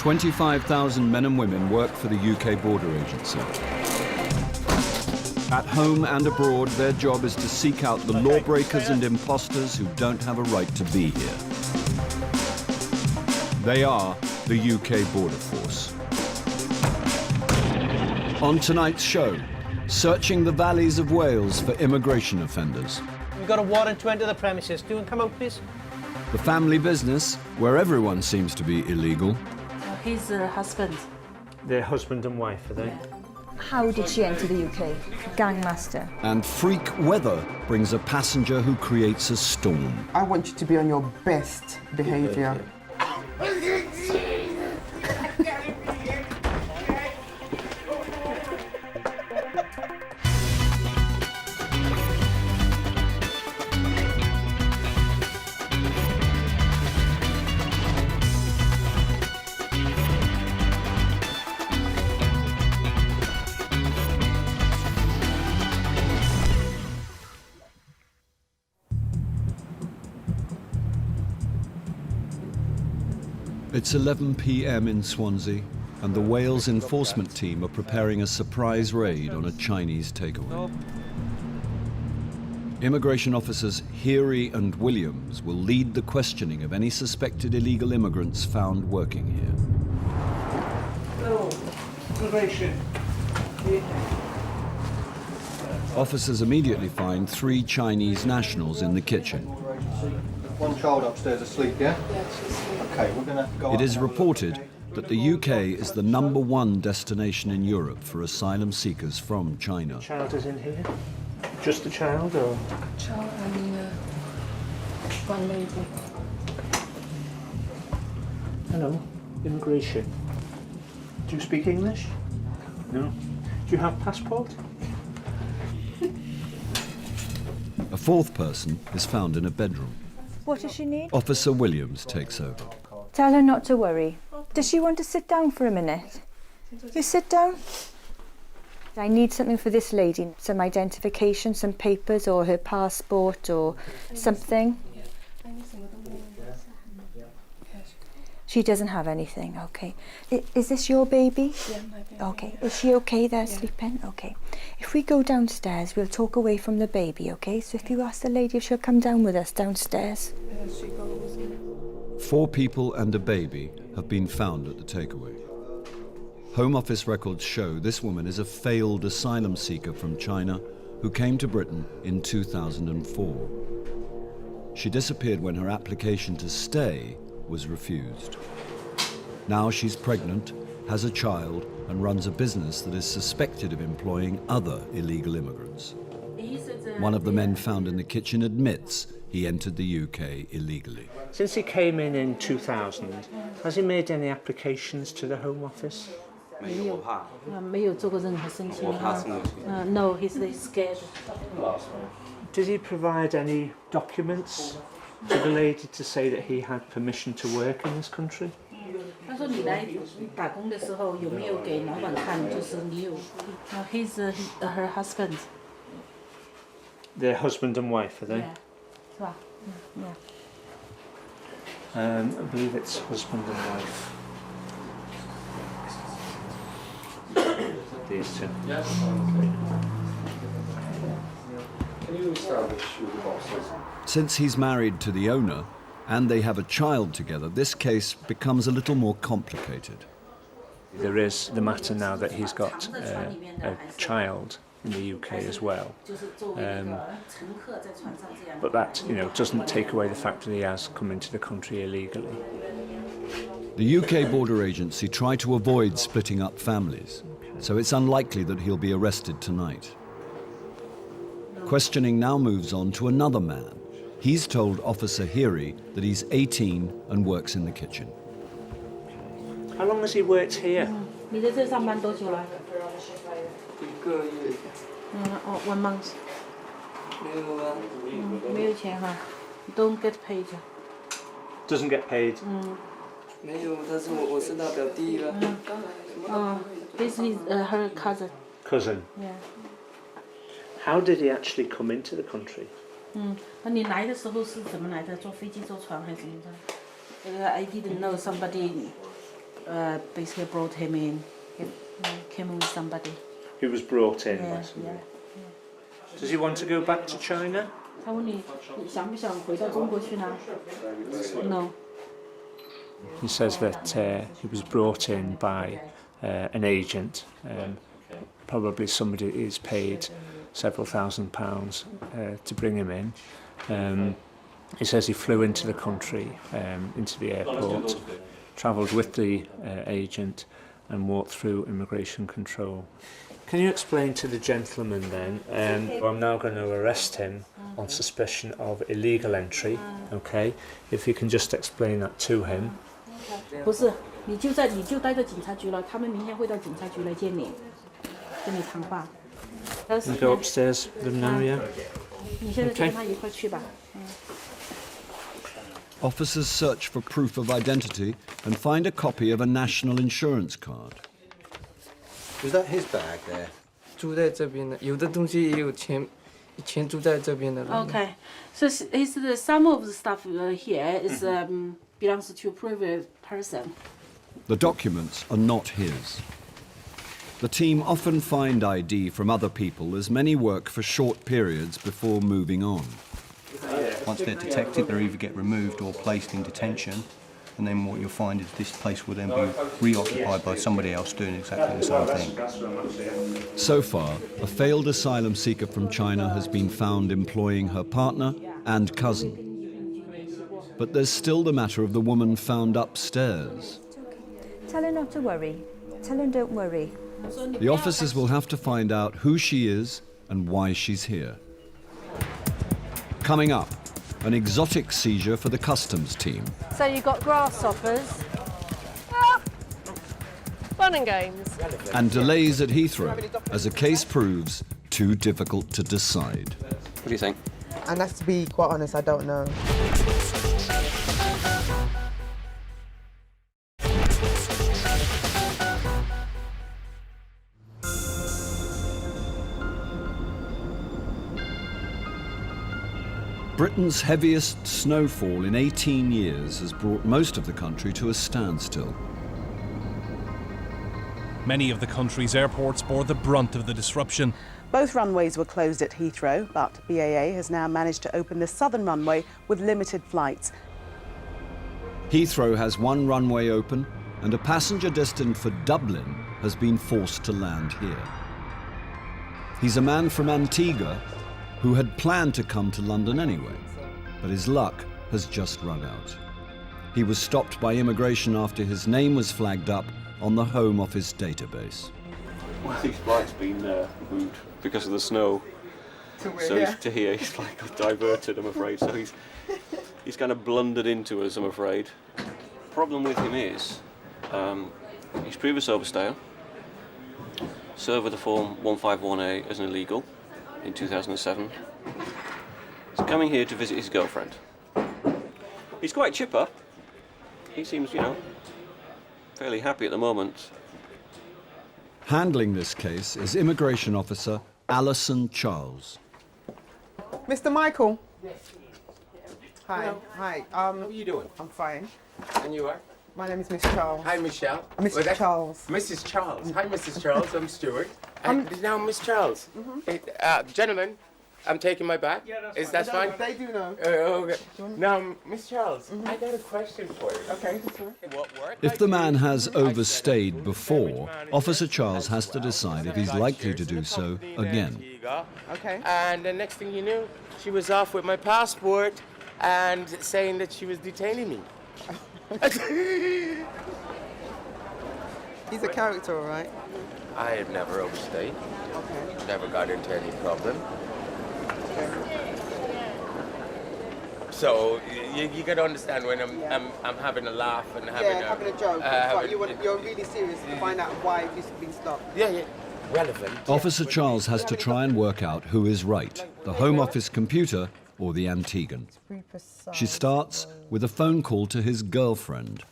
25,000 men and women work for the UK Border Agency. At home and abroad, their job is to seek out the lawbreakers and imposters who don't have a right to be here. They are the UK Border Force. On tonight's show, searching the valleys of Wales for immigration offenders. We've got a warrant to enter the premises. Do you want to come out, please? The family business, where everyone seems to be illegal. His husband. They're husband and wife, are they? Yeah. How did she enter the UK? Gangmaster. And freak weather brings a passenger who creates a storm. I want you to be on your best behaviour. It's 11 p.m. in Swansea, and the Wales enforcement team are preparing a surprise raid on a Chinese takeaway. Immigration officers Heary and Williams will lead the questioning of any suspected illegal immigrants found working here. Hello, immigration. Officers immediately find 3 Chinese nationals in the kitchen. One child upstairs asleep, yeah? Okay, we're going to go. It is reported that the UK is the #1 destination in Europe for asylum seekers from China. Child is in here? Just the child, or? Child and one lady. Hello, immigration. Do you speak English? No. Do you have passport? A 4th person is found in a bedroom. What does she need? Officer Williams takes over. Tell her not to worry. Does she want to sit down for a minute? You sit down. I need something for this lady, some identification, some papers, or her passport, or something. She doesn't have anything, okay. Is this your baby? Yeah, my baby. Okay. Is she okay there, sleeping? Okay. If we go downstairs, we'll talk away from the baby, okay? So if you ask the lady if she'll come down with us downstairs. 4 people and a baby have been found at the takeaway. Home Office records show this woman is a failed asylum seeker from China who came to Britain in 2004. She disappeared when her application to stay was refused. Now she's pregnant, has a child, and runs a business that is suspected of employing other illegal immigrants. One of the men found in the kitchen admits he entered the UK illegally. Since he came in 2000, has he made any applications to the Home Office? No, he's scared. Did he provide any documents to the lady to say that he had permission to work in this country? 他说你来打工的时候有没有给老板看，就是你有，he's her husband. They're husband and wife, are they? Yeah. 是吧？Yeah. I believe it's husband and wife. These two. Yes. Can you establish who the boss is? Since he's married to the owner and they have a child together, this case becomes a little more complicated. There is the matter now that he's got a child in the UK as well. But that, doesn't take away the fact that he has come into the country illegally. The UK Border Agency try to avoid splitting up families, so it's unlikely that he'll be arrested tonight. Questioning now moves on to another man. He's told Officer Heary that he's 18 and works in the kitchen. How long has he worked here? 你在这上班多久了？1 month. 没有钱哈 ，don't get paid. Doesn't get paid. 没有，但是我是他表弟了。This is her cousin. Cousin. Yeah. How did he actually come into the country? 那你来的时候是怎么来的？坐飞机、坐船还是怎么着？I didn't know somebody basically brought him in. He came with somebody. He was brought in. Yeah, basically. yeah. Does he want to go back to China? 他问你想不想回到中国去呢 ？No. He says that he was brought in by an agent, probably somebody who's paid several £1,000s to bring him in. He says he flew into the country, into the airport, travelled with the agent and walked through immigration control. Can you explain to the gentleman then, I'm now going to arrest him on suspicion of illegal entry, okay? If you can just explain that to him. 不是，你就待在警察局了，他们明天会到警察局来见你，跟你谈话。 You go upstairs with him now, yeah? 你现在就跟他一块去吧。 Officers search for proof of identity and find a copy of a national insurance card. Was that his bag there? 住在这边的，有的东西也有钱，以前住在这边的人。 Okay, so some of the stuff here is belongs to a private person. The documents are not his. The team often find ID from other people as many work for short periods before moving on. Once they're detected, they either get removed or placed in detention, and then what you'll find is this place will then be reoccupied by somebody else doing exactly the same thing. So far, a failed asylum seeker from China has been found employing her partner and cousin. But there's still the matter of the woman found upstairs. Tell her not to worry. Tell her don't worry. The officers will have to find out who she is and why she's here. Coming up, an exotic seizure for the customs team. So you've got grasshoppers. Fun and games. And delays at Heathrow, as a case proves too difficult to decide. What do you think? And that's to be quite honest, I don't know. Britain's heaviest snowfall in 18 years has brought most of the country to a standstill. Many of the country's airports bore the brunt of the disruption. Both runways were closed at Heathrow, but BAA has now managed to open the southern runway with limited flights. Heathrow has one runway open, and a passenger destined for Dublin has been forced to land here. He's a man from Antigua who had planned to come to London anyway, but his luck has just run out. He was stopped by immigration after his name was flagged up on the Home Office database. Well, his flight's been moved because of the snow. To here, he's like diverted, I'm afraid. So he's kind of blundered into us, I'm afraid. Problem with him is he's previous overstayer, served with the form 151A as an illegal in 2007. He's coming here to visit his girlfriend. He's quite chipper. He seems, fairly happy at the moment. Handling this case is Immigration Officer Alison Charles. Mr. Michael. Hi. Hello. Hi. How are you doing? I'm fine. And you are? My name is Miss Charles. Hi, Michelle. Mrs. Charles. Mrs. Charles. Hi, Mrs. Charles. I'm Stuart. Now, Miss Charles. Gentlemen, I'm taking my bag. Is that fine? They do know. Okay. Now, Miss Charles, I got a question for you. Okay. If the man has overstayed before, Officer Charles has to decide if he's likely to do so again. Okay. And the next thing you knew, she was off with my passport and saying that she was detaining me. He's a character, all right? I have never overstayed. Okay. Never got into any problem. So you got to understand when I'm having a laugh and having a joke. But you're really serious to find out why he's been stopped. Yeah. Relevant. Officer Charles has to try and work out who is right, the Home Office computer or the Antiguan. She starts with a phone call to his girlfriend.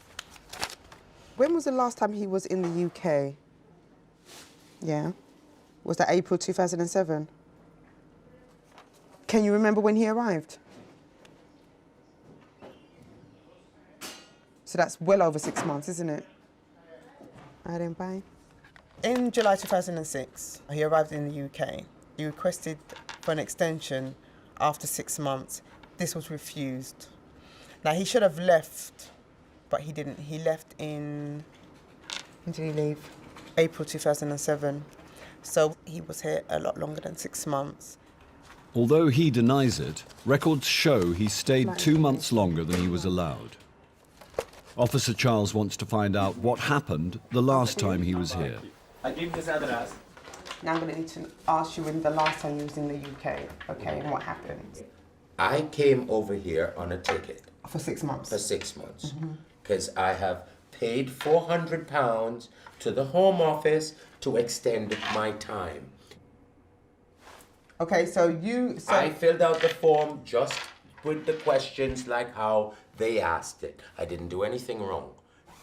When was the last time he was in the UK? Yeah. Was that April 2007? Can you remember when he arrived? So that's well over 6 months, isn't it? Bye. In July 2006, he arrived in the UK. He requested for an extension after 6 months. This was refused. Now, he should have left, but he didn't. He left in, when did he leave? April 2007. So he was here a lot longer than 6 months. Although he denies it, records show he stayed 2 months longer than he was allowed. Officer Charles wants to find out what happened the last time he was here. I give this address. Now I'm going to need to ask you when the last time you was in the UK, okay, and what happened? I came over here on a ticket. For 6 months? For 6 months. Because I have paid £400 to the Home Office to extend my time. Okay, so I filled out the form just with the questions like how they asked it. I didn't do anything wrong.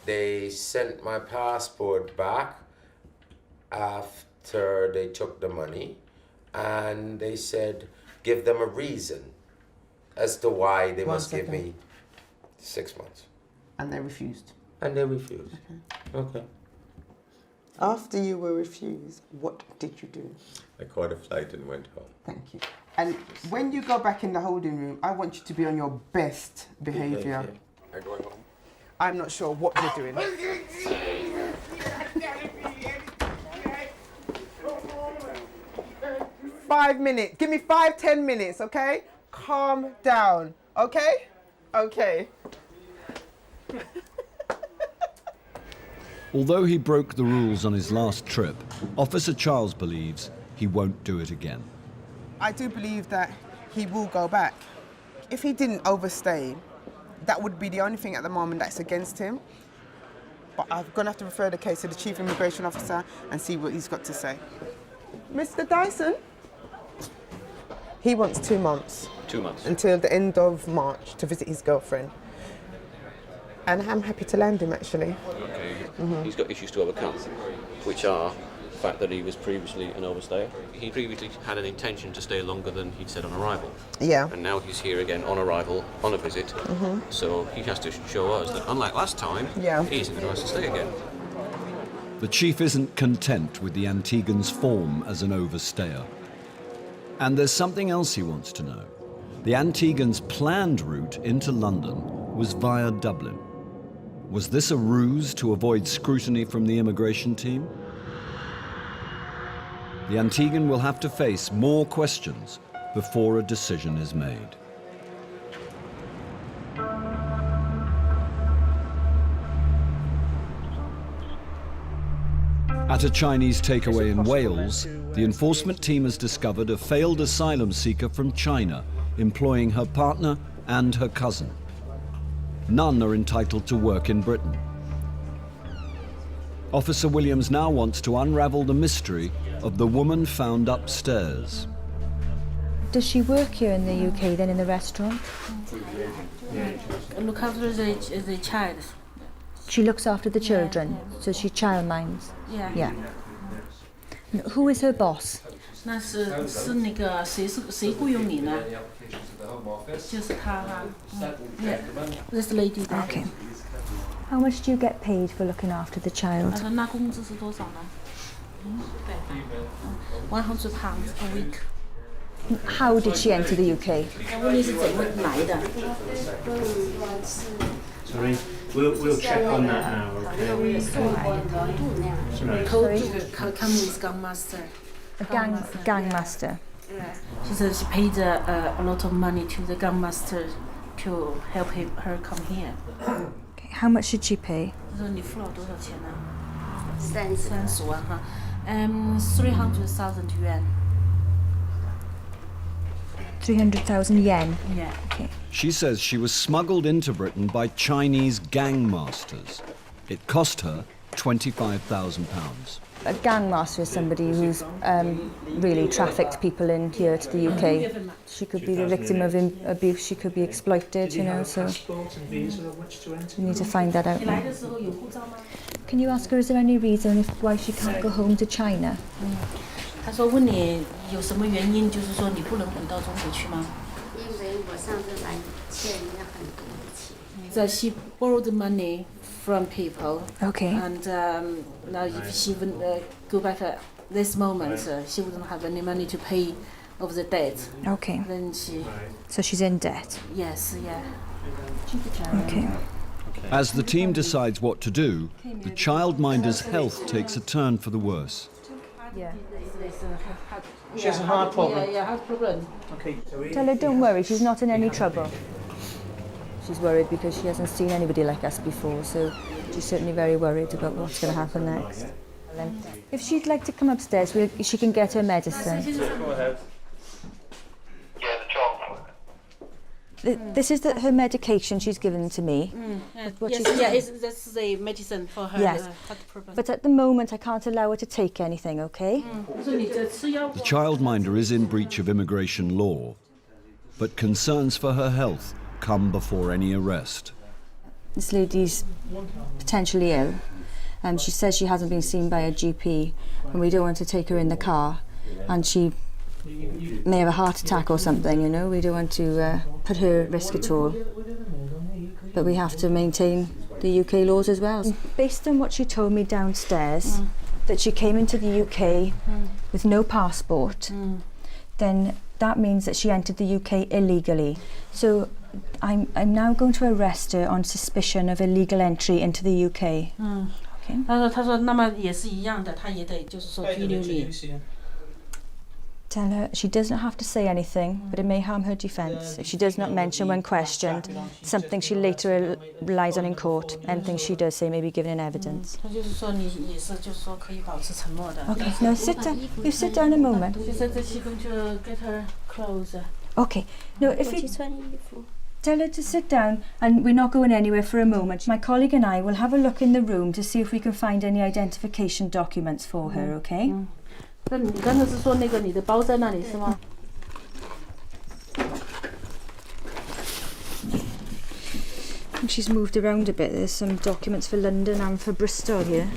They sent my passport back after they took the money, and they said give them a reason as to why they must give me 6 months. And they refused? And they refused. Okay. After you were refused, what did you do? I caught a flight and went home. Thank you. And when you go back in the holding room, I want you to be on your best behaviour. I'm going home. I'm not sure what you're doing. 5 minutes. Give me 5-10 minutes, okay? Calm down, okay? Okay. Although he broke the rules on his last trip, Officer Charles believes he won't do it again. I do believe that he will go back. If he didn't overstay, that would be the only thing at the moment that's against him. But I'm going to have to refer the case to the Chief Immigration Officer and see what he's got to say. Mr. Dyson? He wants 2 months. 2 months. Until the end of March to visit his girlfriend. And I'm happy to land him, actually. Okay. He's got issues to overcome, which are the fact that he was previously an overstayer. He previously had an intention to stay longer than he'd said on arrival. Yeah. And now he's here again on arrival, on a visit. So he has to show us that, unlike last time, he isn't going to ask to stay again. The chief isn't content with the Antiguan's form as an overstayer. And there's something else he wants to know. The Antiguan's planned route into London was via Dublin. Was this a ruse to avoid scrutiny from the immigration team? The Antiguan will have to face more questions before a decision is made. At a Chinese takeaway in Wales, the enforcement team has discovered a failed asylum seeker from China employing her partner and her cousin. None are entitled to work in Britain. Officer Williams now wants to unravel the mystery of the woman found upstairs. Does she work here in the UK then in the restaurant? Look after the child. She looks after the children, so she child minds. Yeah. Who is her boss? 那是那个谁雇佣你呢？就是他哈。Yeah, this lady. Okay. How much do you get paid for looking after the child? 那工资是多少呢？100 pounds a week. How did she enter the UK? 问你是怎么来的？ Sorry, we'll check on that now. Okay. Come with Gangmaster. A gangmaster. She said she paid a lot of money to the Gangmaster to help her come here. Okay. How much should she pay? 她说你付了多少钱呢？30万哈，300,000 yuan. 300,000 yen. Yeah. Okay. She says she was smuggled into Britain by Chinese gangmasters. It cost her £25,000. A gangmaster is somebody who's really trafficked people in here to the UK. She could be the victim of abuse, she could be exploited, you know, so we need to find that out now. Can you ask her, is there any reason why she can't go home to China? 她说问你有什么原因，就是说你不能回到中国去吗？因为我上次来欠人家很多钱。That she borrowed money from people. Okay. And now if she would go back at this moment, she wouldn't have any money to pay of the debt. Okay. Then she... So she's in debt? Yes, yeah. Okay. As the team decides what to do, the childminder's health takes a turn for the worse. Yeah. She has a heart problem. Yeah, heart problem. Okay. Tell her don't worry, she's not in any trouble. She's worried because she hasn't seen anybody like us before, so she's certainly very worried about what's going to happen next. If she'd like to come upstairs, she can get her medicine. Go ahead. This is her medication she's given to me. That's the medicine for her heart problem. But at the moment I can't allow her to take anything, okay? The childminder is in breach of immigration law, but concerns for her health come before any arrest. This lady's potentially ill. She says she hasn't been seen by a GP and we don't want to take her in the car, and she may have a heart attack or something, you know. We don't want to put her at risk at all. But we have to maintain the UK laws as well. Based on what she told me downstairs, that she came into the UK with no passport, then that means that she entered the UK illegally. So I'm now going to arrest her on suspicion of illegal entry into the UK. Okay. 他说那么也是一样的，他也得就是说拘留你。 Tell her she doesn't have to say anything, but it may harm her defence if she does not mention when questioned something she later relies on in court. Anything she does say may be given in evidence. 他就是说你也是就是说可以保持沉默的。 Okay, now sit down. You sit down a moment. She said that she's going to get her clothes. Okay. No, if you tell her to sit down, and we're not going anywhere for a moment. My colleague and I will have a look in the room to see if we can find any identification documents for her. Okay. 那你刚才是说那个你的包在那里是吗？ I think she's moved around a bit. There's some documents for London and for Bristol here.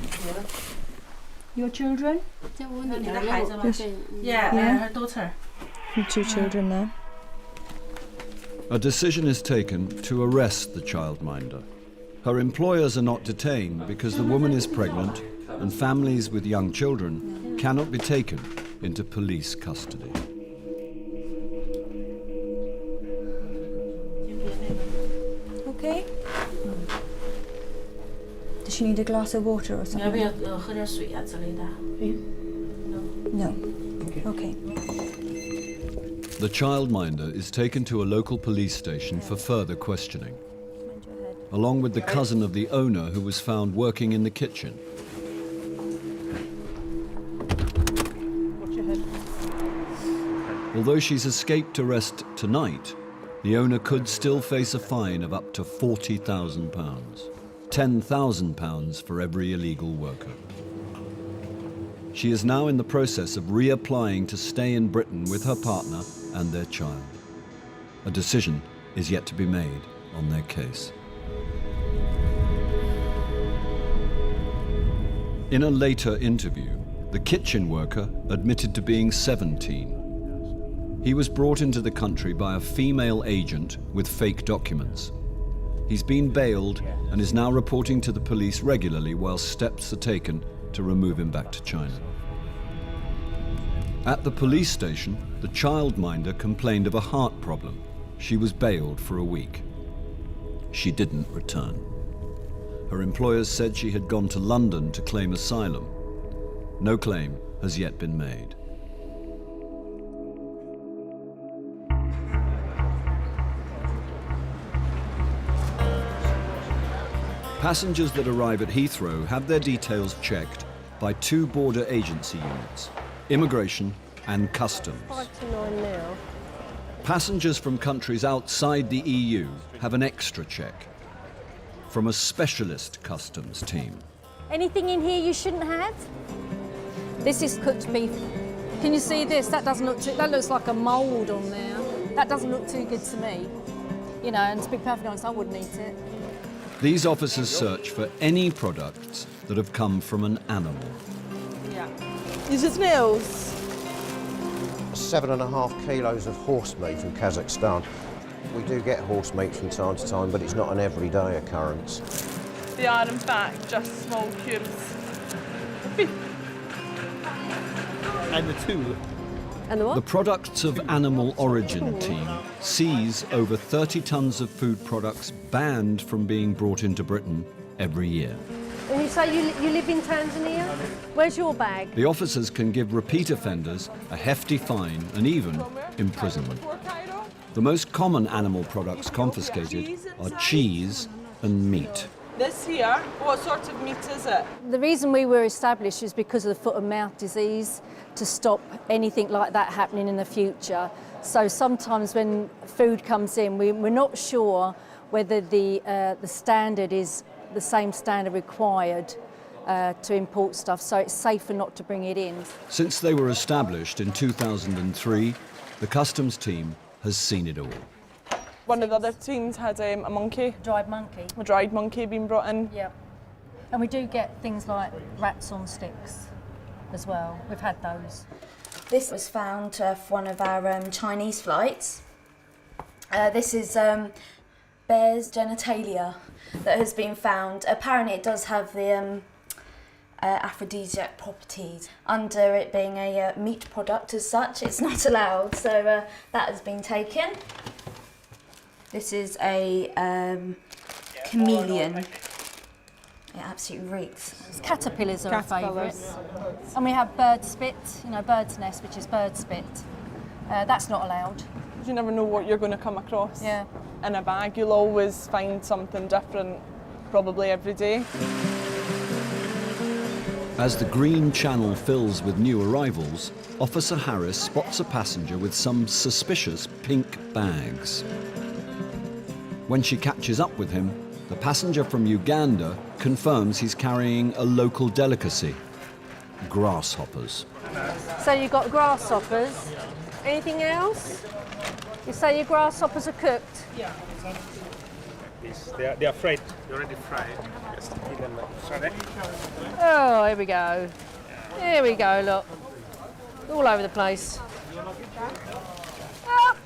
Your children? Yes. Yeah, her daughter. And 2 children there. A decision is taken to arrest the childminder. Her employers are not detained because the woman is pregnant and families with young children cannot be taken into police custody. Okay. Does she need a glass of water or 你要不 something? 要喝点水啊之类的？ No. Okay. The childminder is taken to a local police station for further questioning, along with the cousin of the owner who was found working in the kitchen. Although she's escaped arrest tonight, the owner could still face a fine of up to £40,000, £10,000 for every illegal worker. She is now in the process of reapplying to stay in Britain with her partner and their child. A decision is yet to be made on their case. In a later interview, the kitchen worker admitted to being 17. He was brought into the country by a female agent with fake documents. He's been bailed and is now reporting to the police regularly while steps are taken to remove him back to China. At the police station, the childminder complained of a heart problem. She was bailed for a week. She didn't return. Her employers said she had gone to London to claim asylum. No claim has yet been made. Passengers that arrive at Heathrow have their details checked by 2 border agency units, Immigration and Customs. 5 to 9 now. Passengers from countries outside the EU have an extra check from a specialist customs team. Anything in here you shouldn't have? This is cooked beef. Can you see this? That doesn't look too, that looks like a mould on there. That doesn't look too good to me. You know, and to be perfectly honest, I wouldn't eat it. These officers search for any products that have come from an animal. Yeah. Is it snails? 7.5 kilos of horse meat from Kazakhstan. We do get horse meat from time to time, but it's not an everyday occurrence. They are in fact just small cubes. And the tool. And the what? The Products of Animal Origin team sees over 30 tons of food products banned from being brought into Britain every year. And you say you live in Tanzania? Where's your bag? The officers can give repeat offenders a hefty fine and even imprisonment. The most common animal products confiscated are cheese and meat. This here, what sort of meat is it? The reason we were established is because of the foot and mouth disease, to stop anything like that happening in the future. So sometimes when food comes in, we're not sure whether the standard is the same standard required to import stuff, so it's safer not to bring it in. Since they were established in 2003, the customs team has seen it all. One of the other teams had a monkey. Dried monkey. A dried monkey being brought in. Yeah. And we do get things like rats on sticks as well. We've had those. This was found off one of our Chinese flights. This is bear's genitalia that has been found. Apparently it does have the aphrodisiac properties. Under it being a meat product as such, it's not allowed, so that has been taken. This is a chameleon. It absolutely reeks. Caterpillars are a favourite. And we have bird spit, bird's nest, which is bird spit. That's not allowed. You never know what you're going to come across. Yeah. In a bag, you'll always find something different, probably every day. As the green channel fills with new arrivals, Officer Harris spots a passenger with some suspicious pink bags. When she catches up with him, the passenger from Uganda confirms he's carrying a local delicacy, grasshoppers. So you've got grasshoppers. Anything else? You say your grasshoppers are cooked? Yeah. Yes, they are fried. They're already fried. Just eat them like Oh, here we go. Here we go, look. All over the place. Ah.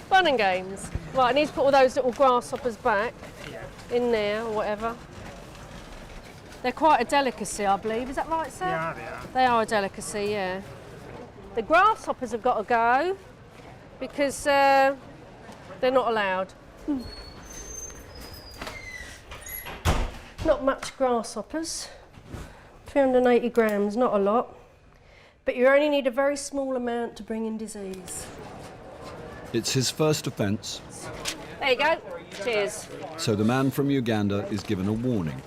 Fun and games. Right, I need to put all those little grasshoppers back in there or whatever. They're quite a delicacy, I believe. Is that right, sir? Yeah, they are. They are a delicacy, yeah. The grasshoppers have got to go because they're not allowed. Not much grasshoppers. 380 grams, not a lot. But you only need a very small amount to bring in disease. It's his first offence, There you go. Cheers. so the man from Uganda is given a warning.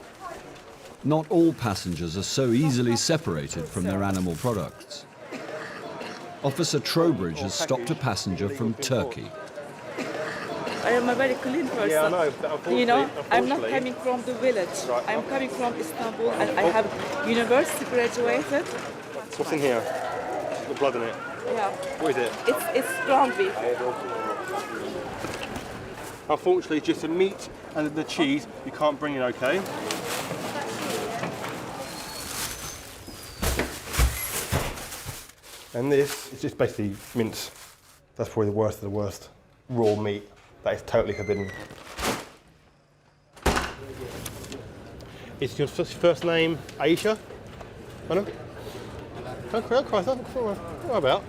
Not all passengers are so easily separated from their animal products. Officer Trowbridge has stopped a passenger from Turkey. I am a very clean person. Yeah, I know, but unfortunately, I'm not coming from the village. Right. I'm coming from Istanbul and I have university graduated. What's in here? The blood in it. Yeah. What is it? It's ground beef. Unfortunately, just the meat and the cheese you can't bring in, okay? And this is just basically mince. That's probably the worst of the worst. Raw meat. That is totally forbidden. Is your first name Aisha? Anna? Don't cry, don't worry about.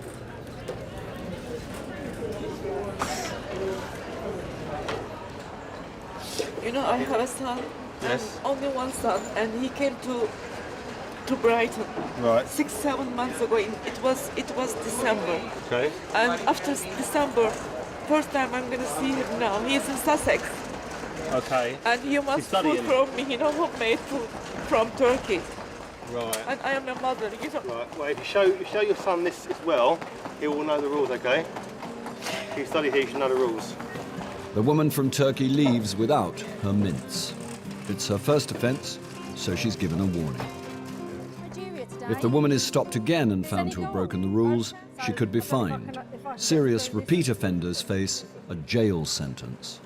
You know, I have a son. Yes. Only one son, and he came to Brighton. Right. 6-7 months ago. It was December. Okay. And after December, first time I'm gonna see him now. He's in Sussex. Okay. And he must He's food studying. from me, homemade food from Turkey. Right. And I am a mother, Right. Well, if you show your son this as well, he will know the rules, okay? If you study here, you should know the rules. The woman from Turkey leaves without her mince. It's her first offence, so she's given a warning. If the woman is stopped again and found to have broken the rules, she could be fined. Serious repeat offenders face a jail sentence.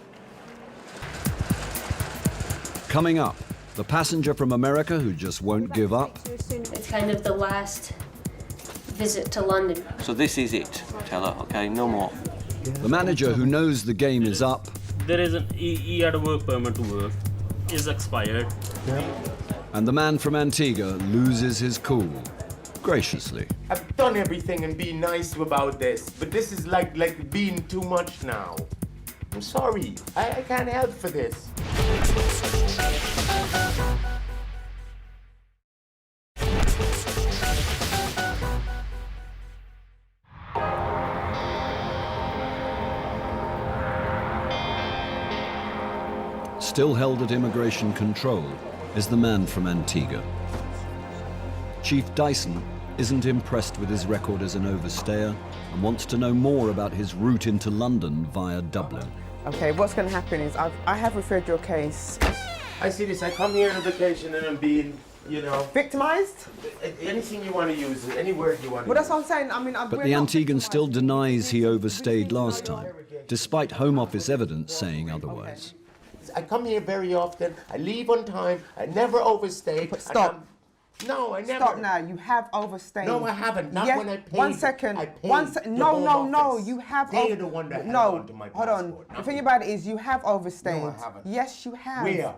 Coming up, the passenger from America who just won't give up. It's kind of the last visit to London. So this is it, tell her, okay, no more. The manager, who knows the game is up, There is he had a work permit to work, is expired. and the man from Antigua loses his cool, graciously. I've done everything and been nice about this, but this is like being too much now. I'm sorry, I can't help for this. Still held at immigration control is the man from Antigua. Chief Dyson isn't impressed with his record as an overstayer and wants to know more about his route into London via Dublin. Okay, what's going to happen is I have referred your case. I see this, I come here on a vacation and I'm being, you know... Victimised? Anything you want to use, any word you want to Well, use. that's what I'm saying. I mean, But the Antiguan still denies he overstayed last time, despite Home Office evidence saying otherwise. I come here very often, I leave on time, I never overstay. But stop. No, I never. Stop now. You have overstayed. No, I haven't. Not when I paid. 1 second. I paid No. You have. They're the one that held on to my hold on. passport, The thing about it is, you have overstayed. No, I haven't. Yes, you have. Where?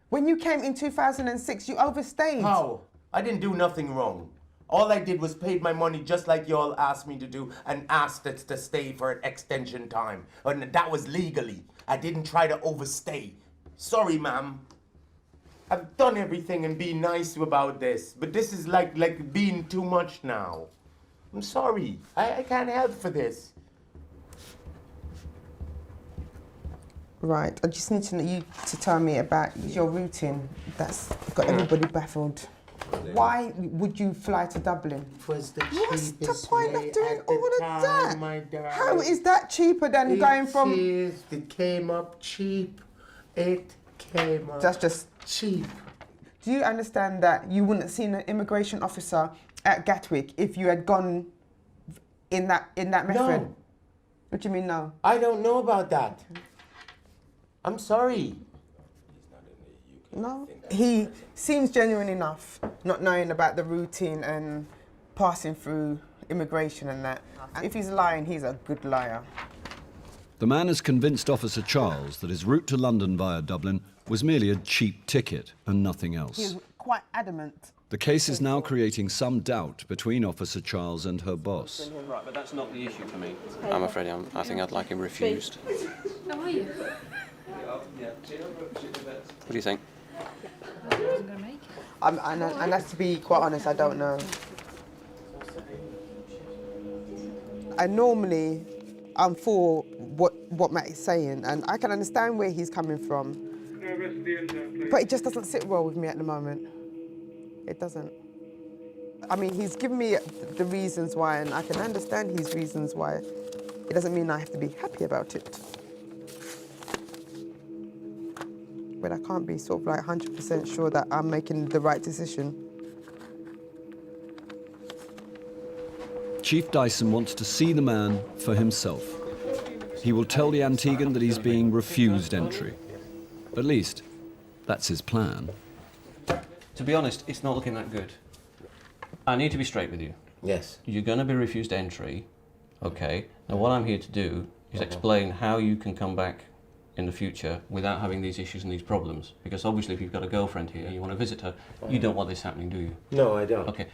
When you came in 2006, you overstayed. How? I didn't do nothing wrong. All I did was paid my money just like y'all asked me to do and asked us to stay for an extension time. And that was legally. I didn't try to overstay. Sorry, ma'am. I've done everything and been nice about this, but this is like being too much now. I'm sorry. I can't help for this. Right. I just need to know you to tell me about your routine. That's got everybody baffled. Why would you fly to Dublin? Was the What's the cheapest point of way doing at the all of time, that? my darling. How is that cheaper than going from? It came up cheap. It came up. That's just cheap. Do you understand that you wouldn't have seen an immigration officer at Gatwick if you had gone in that method? No. What do you mean no? I don't know about that. I'm sorry. No. He seems genuine enough, not knowing about the routine and passing through immigration and that. If he's lying, he's a good liar. The man has convinced Officer Charles that his route to London via Dublin was merely a cheap ticket and nothing else. He's quite adamant. The case is now creating some doubt between Officer Charles and her boss. Right, but that's not the issue for me. I'm afraid I think I'd like him refused. How are you? What do you think? I wasn't going to make it. And that's to be quite honest, I don't know. I'm for what Matt is saying, and I can understand where he's coming from. But it just doesn't sit well with me at the moment. It doesn't. I mean, he's given me the reasons why, and I can understand his reasons why. It doesn't mean I have to be happy about it. But I can't be sort of like 100% sure that I'm making the right decision. Chief Dyson wants to see the man for himself. He will tell the Antiguan that he's being refused entry. At least, that's his plan. To be honest, it's not looking that good. I need to be straight with you. Yes. You're going to be refused entry, okay? Now what I'm here to do is explain how you can come back in the future without having these issues and these problems. Because obviously if you've got a girlfriend here, you want to visit her, you don't want this happening, do you? No, I don't. Okay.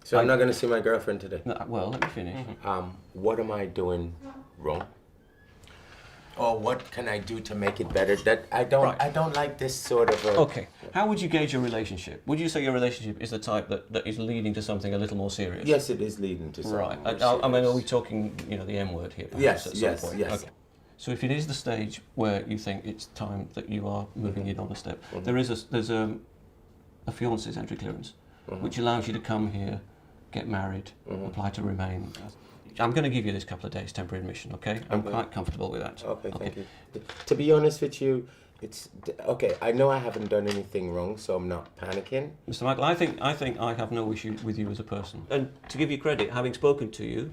So I'm not going to see my girlfriend today? No, well, let me finish. What am I doing wrong? Or what can I do to make it better? That I don't like this sort of a... Okay. How would you gauge your relationship? Would you say your relationship is the type that is leading to something a little more serious? Yes, it is leading to something right. more I mean, are serious. we talking, the M word here? Perhaps, Yes, at some yes, point? yes. Okay. So if it is the stage where you think it's time that you are moving it on a step, there's a fiance's entry clearance, which allows you to come here, get married, apply to remain. I'm going to give you this couple of days temporary admission, okay? I'm quite comfortable with that. Okay, thank you. To be honest with you, it's okay. I know I haven't done anything wrong, so I'm not panicking. Mr. Michael, I think I have no issue with you as a person. And to give you credit, having spoken to you,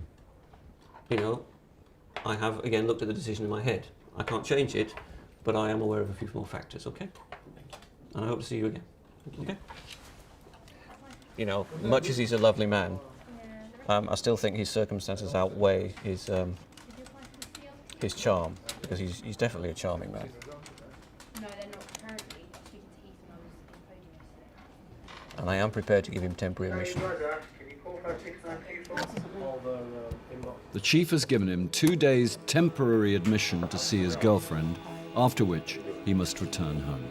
I have again looked at the decision in my head. I can't change it, but I am aware of a few more factors, okay? And I hope to see you again. Okay? Much as he's a lovely man, I still think his circumstances outweigh his his charm, because he's definitely a charming man. And I am prepared to give him temporary admission. The chief has given him 2 days temporary admission to see his girlfriend, after which he must return home.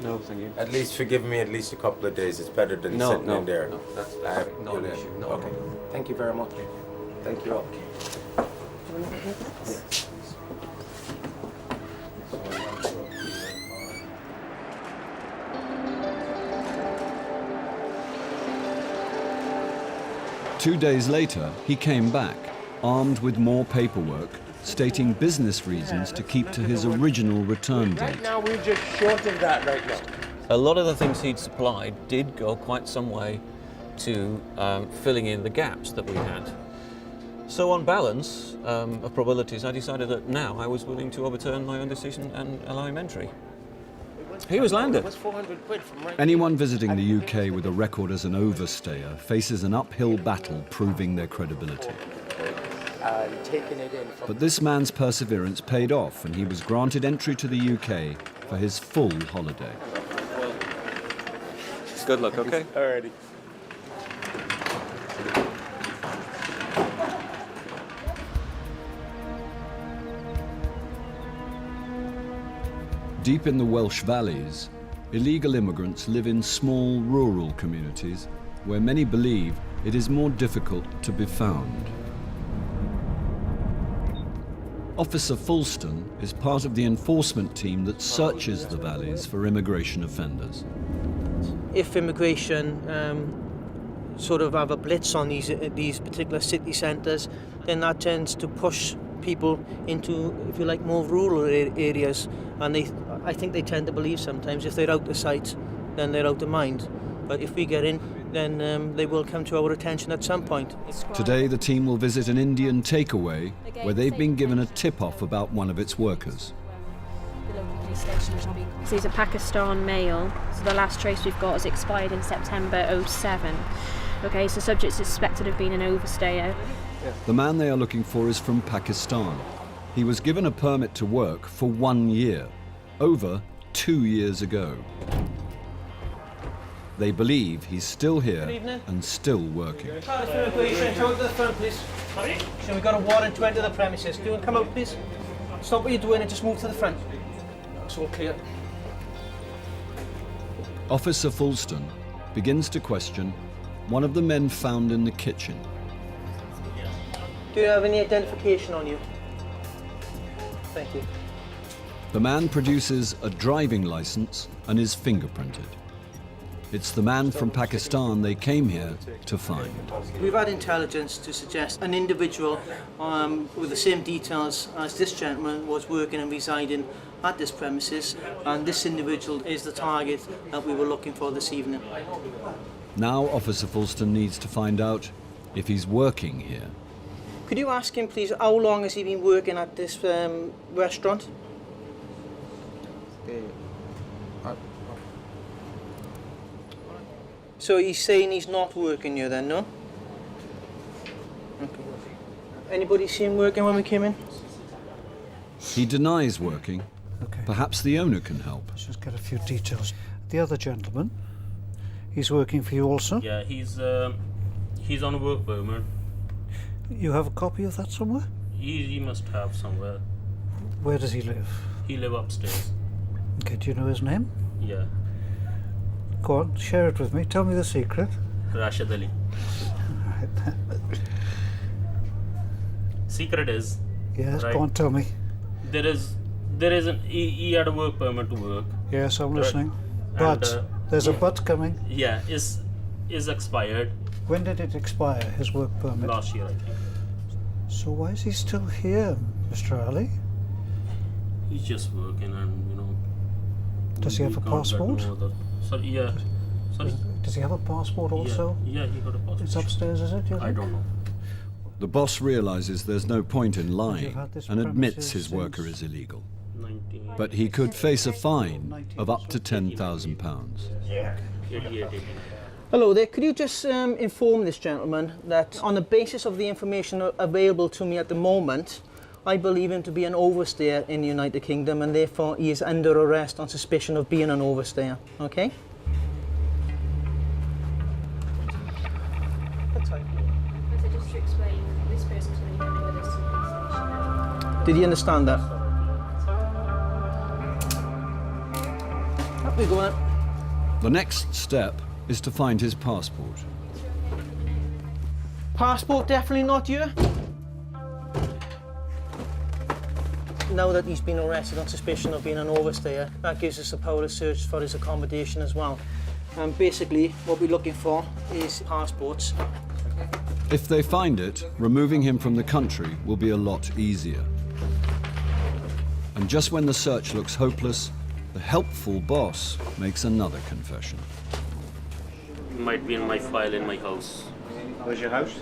No, thank you. At least forgive me at least a couple of days. It's better than sitting in there. No, that's not an issue. No. Okay. Thank you very much. Thank you all. Two days later, he came back, armed with more paperwork, stating business reasons to keep to his original return date. Right now, we're just short of that right now. A lot of the things he'd supplied did go quite some way to filling in the gaps that we had. So on balance of probabilities, I decided that now I was willing to overturn my own decision and allow him entry. He was landed. Anyone visiting the UK with a record as an overstayer faces an uphill battle proving their credibility. But this man's perseverance paid off, and he was granted entry to the UK for his full holiday. Good luck, okay? Alrighty. Deep in the Welsh valleys, illegal immigrants live in small rural communities where many believe it is more difficult to be found. Officer Fulston is part of the enforcement team that searches the valleys for immigration offenders. If immigration sort of have a blitz on these particular city centres, then that tends to push people into, if you like, more rural areas, and I think they tend to believe sometimes if they're out of sight, then they're out of mind. But if we get in, then they will come to our attention at some point. Today, the team will visit an Indian takeaway where they've been given a tip-off about one of its workers. So he's a Pakistan male, so the last trace we've got is expired in September 07. Okay, so subject is suspected of being an overstayer. The man they are looking for is from Pakistan. He was given a permit to work for 1 year, over 2 years ago. They believe he's still here and still working. Come to the front, please. Sorry? So we've got a warrant to enter the premises. Do you want to come out, please? Stop what you're doing and just move to the front. It's all clear. Officer Fulston begins to question one of the men found in the kitchen. Do you have any identification on you? Thank you. The man produces a driving license and is fingerprinted. It's the man from Pakistan they came here to find. We've had intelligence to suggest an individual with the same details as this gentleman was working and residing at this premises, and this individual is the target that we were looking for this evening. Now Officer Fulston needs to find out if he's working here. Could you ask him, please, how long has he been working at this restaurant? So he's saying he's not working here then, no? Okay. Anybody see him working when we came in? He denies working. Okay. Perhaps the owner can help. Let's just get a few details. The other gentleman, he's working for you also? Yeah, he's on a work permit. You have a copy of that somewhere? He must have somewhere. Where does he live? He live upstairs. Okay, do you know his name? Yeah. Go on, share it with me. Tell me the secret. Rashid Ali. Secret is. Yes, right, go on, tell me. There is he had a work permit to work. Yes, I'm right? listening. But And, there's a but coming. Yeah, is expired. When did it expire, his work permit? Last year, I think. So why is he still here, Mr. Ali? He's just working, and Does he have a we can't get passport? no other- Sorry, yeah. Sorry. Does he have a passport also? Yeah, he got a passport. It's upstairs, is it? You I think? don't know. The boss realizes there's no point in lying had this and admits premises his worker since- is illegal. 19. But he could face a fine of up to £10,000. Yeah. 88. Hello there, could you just inform this gentleman that on the basis of the information available to me at the moment, I believe him to be an overstayer in the United Kingdom and therefore he is under arrest on suspicion of being an overstayer, okay? Just to explain, this person's going to be coming with us to the police station. Did he understand that? Up we go then. The next step is to find his passport. Passport definitely not you? Now that he's been arrested on suspicion of being an overstayer, that gives us the power to search for his accommodation as well. And basically, what we're looking for is passports. If they find it, removing him from the country will be a lot easier. And just when the search looks hopeless, the helpful boss makes another confession. Might be in my file in my house. Where's your house?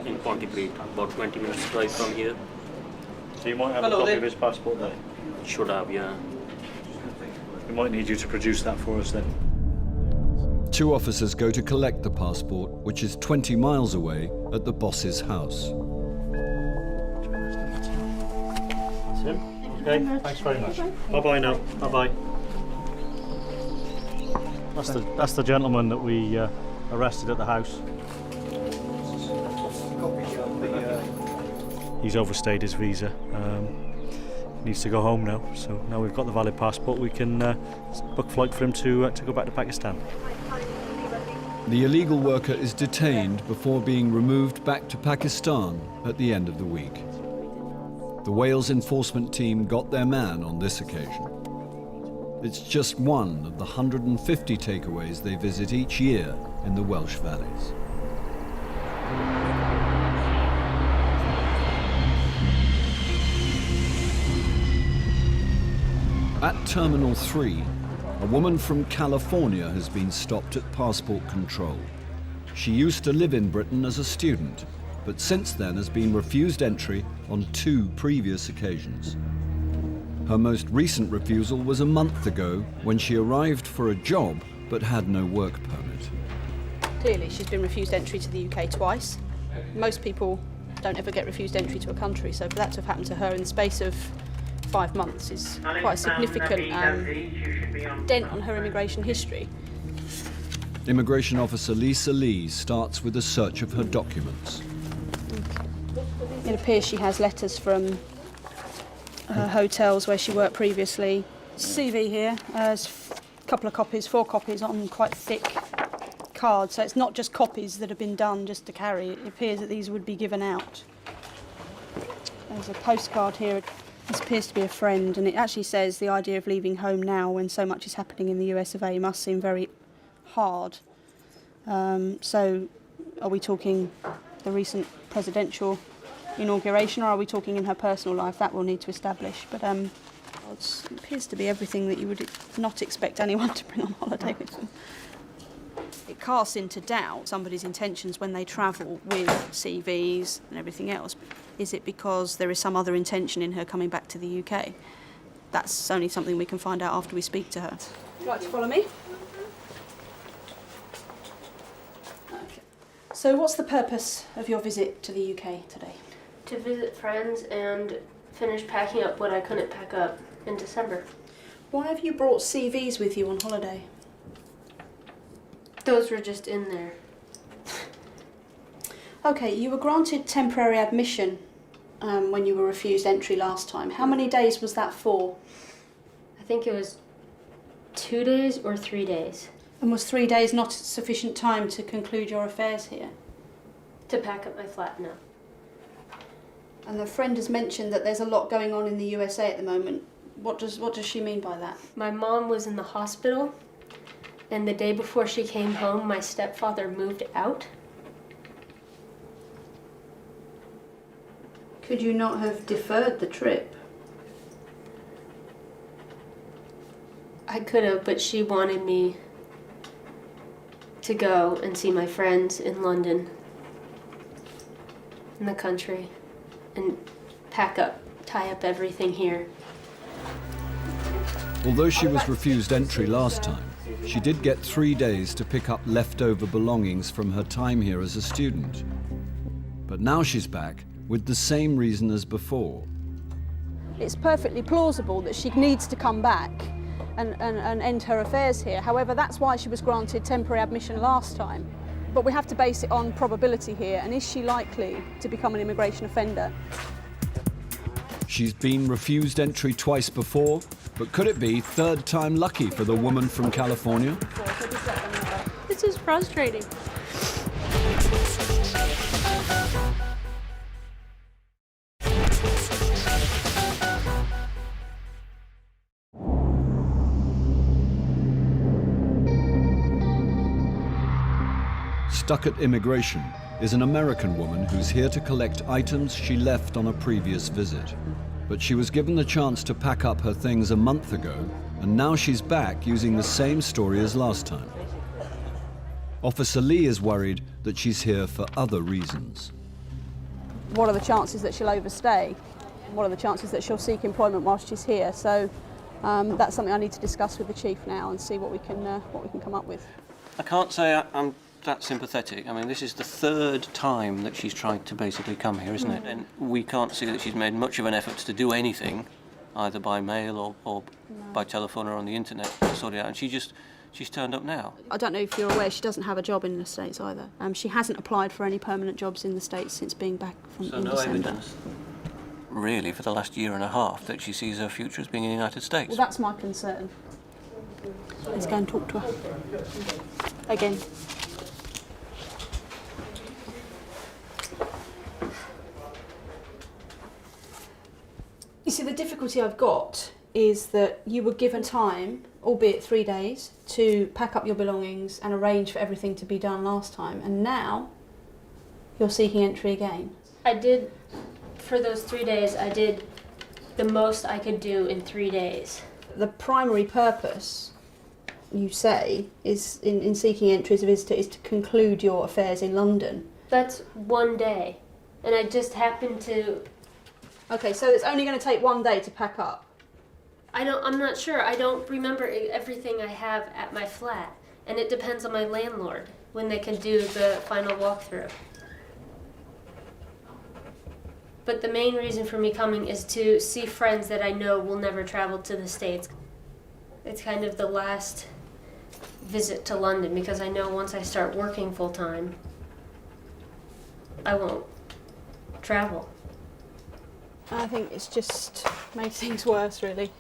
In Pontypridd, about 20 minutes drive from here. So you might have a copy of his passport there? Should have, yeah. We might need you to produce that for us then. 2 officers go to collect the passport, which is 20 miles away at the boss's house. Tim? Okay, thanks very much. Bye-bye now. Bye-bye. That's the gentleman that we arrested at the house. He's overstayed his visa. Needs to go home now. So now we've got the valid passport, we can book flight for him to go back to Pakistan. The illegal worker is detained before being removed back to Pakistan at the end of the week. The Wales enforcement team got their man on this occasion. It's just one of the 150 takeaways they visit each year in the Welsh valleys. At Terminal 3, a woman from California has been stopped at passport control. She used to live in Britain as a student, but since then has been refused entry on 2 previous occasions. Her most recent refusal was a month ago when she arrived for a job but had no work permit. Clearly she's been refused entry to the UK twice. Most people don't ever get refused entry to a country, so for that to have happened to her in the space of 5 months is quite a significant dent on her immigration history. Immigration officer Lisa Lee starts with a search of her documents. It appears she has letters from hotels where she worked previously. CV here, there's a couple of copies, 4 copies on quite thick cards, so it's not just copies that have been done just to carry. It appears that these would be given out. There's a postcard here. This appears to be a friend, and it actually says the idea of leaving home now when so much is happening in the US of A must seem very hard. So are we talking the recent presidential inauguration, or are we talking in her personal life? That we'll need to establish. But it appears to be everything that you would not expect anyone to bring on holiday with them. It casts into doubt somebody's intentions when they travel with CVs and everything else. Is it because there is some other intention in her coming back to the UK? That's only something we can find out after we speak to her. Would you like to follow me? Okay. So what's the purpose of your visit to the UK today? To visit friends and finish packing up what I couldn't pack up in December. Why have you brought CVs with you on holiday? Those were just in there. Okay, you were granted temporary admission when you were refused entry last time. How many days was that for? I think it was 2 days or 3 days. And was 3 days not sufficient time to conclude your affairs here? To pack up my flat, no. And the friend has mentioned that there's a lot going on in the USA at the moment. What does she mean by that? My mom was in the hospital, and the day before she came home, my stepfather moved out. Could you not have deferred the trip? I could have, but she wanted me to go and see my friends in London, in the country, and pack up, tie up everything here. Although she was refused entry last time, she did get 3 days to pick up leftover belongings from her time here as a student. But now she's back with the same reason as before. It's perfectly plausible that she needs to come back and end her affairs here. However, that's why she was granted temporary admission last time. But we have to base it on probability here, and is she likely to become an immigration offender? She's been refused entry twice before, but could it be third time lucky for the woman from California? This is frustrating. Stuck at immigration is an American woman who's here to collect items she left on a previous visit. But she was given the chance to pack up her things a month ago, and now she's back using the same story as last time. Officer Lee is worried that she's here for other reasons. What are the chances that she'll overstay? What are the chances that she'll seek employment whilst she's here? So that's something I need to discuss with the chief now and see what we can come up with. I can't say I'm that sympathetic. I mean, this is the third time that she's tried to basically come here, isn't it? And we can't see that she's made much of an effort to do anything, either by mail or by telephone or on the internet to sort it out. And she's turned up now. I don't know if you're aware, she doesn't have a job in the States either. She hasn't applied for any permanent jobs in the States since being back from So in no December. evidence, really, for the last year and a half that she sees her future as being in the United States. Well, that's my concern. Let's go and talk to her. Again. You see, the difficulty I've got is that you were given time, albeit 3 days, to pack up your belongings and arrange for everything to be done last time, and now you're seeking entry again. I did, for those 3 days, I did the most I could do in 3 days. The primary purpose, you say, is in seeking entry as a visitor is to conclude your affairs in London. That's 1 day, and I just happened to... Okay, so it's only going to take 1 day to pack up? I'm not sure. I don't remember everything I have at my flat, and it depends on my landlord when they can do the final walkthrough. But the main reason for me coming is to see friends that I know will never travel to the States. It's kind of the last visit to London, because I know once I start working full-time, I won't travel. I think it's just made things worse, really.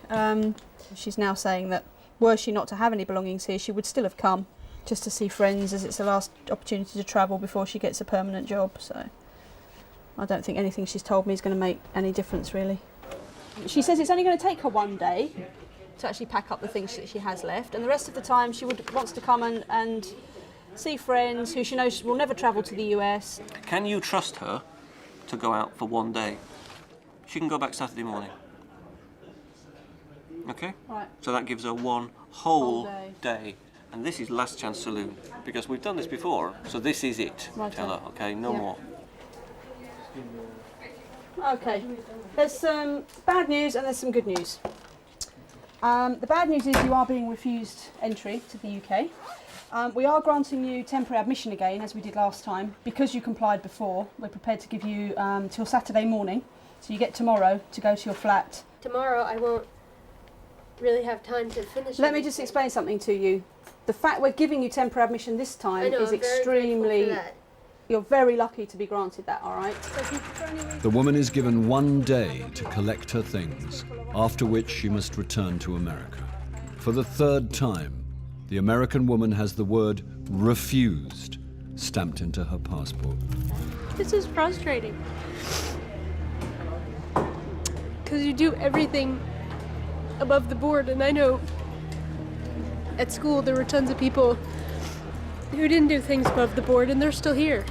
She's now saying that were she not to have any belongings here, she would still have come just to see friends, as it's the last opportunity to travel before she gets a permanent job. So I don't think anything she's told me is going to make any difference, really. She says it's only going to take her 1 day to actually pack up the things that she has left, and the rest of the time she wants to come and see friends who she knows will never travel to the US. Can you trust her to go out for 1 day? She can go back Saturday morning. Okay? Right. So that gives her one whole day. And this is Last Chance Saloon, because we've done this before, so this is it. Right. Tell her, okay? No more. Okay, there's some bad news and there's some good news. The bad news is you are being refused entry to the UK. We are granting you temporary admission again, as we did last time, because you complied before. We're prepared to give you till Saturday morning, so you get tomorrow to go to your flat. Tomorrow I won't really have time to finish. Let me just explain something to you. The fact we're giving you temporary admission this time is extremely... You're very lucky to be granted that, all right? The woman is given 1 day to collect her things, after which she must return to America. For the third time, the American woman has the word refused stamped into her passport. This is frustrating. Because you do everything above the board, and I know at school there were tons of people who didn't do things above the board, and they're still here.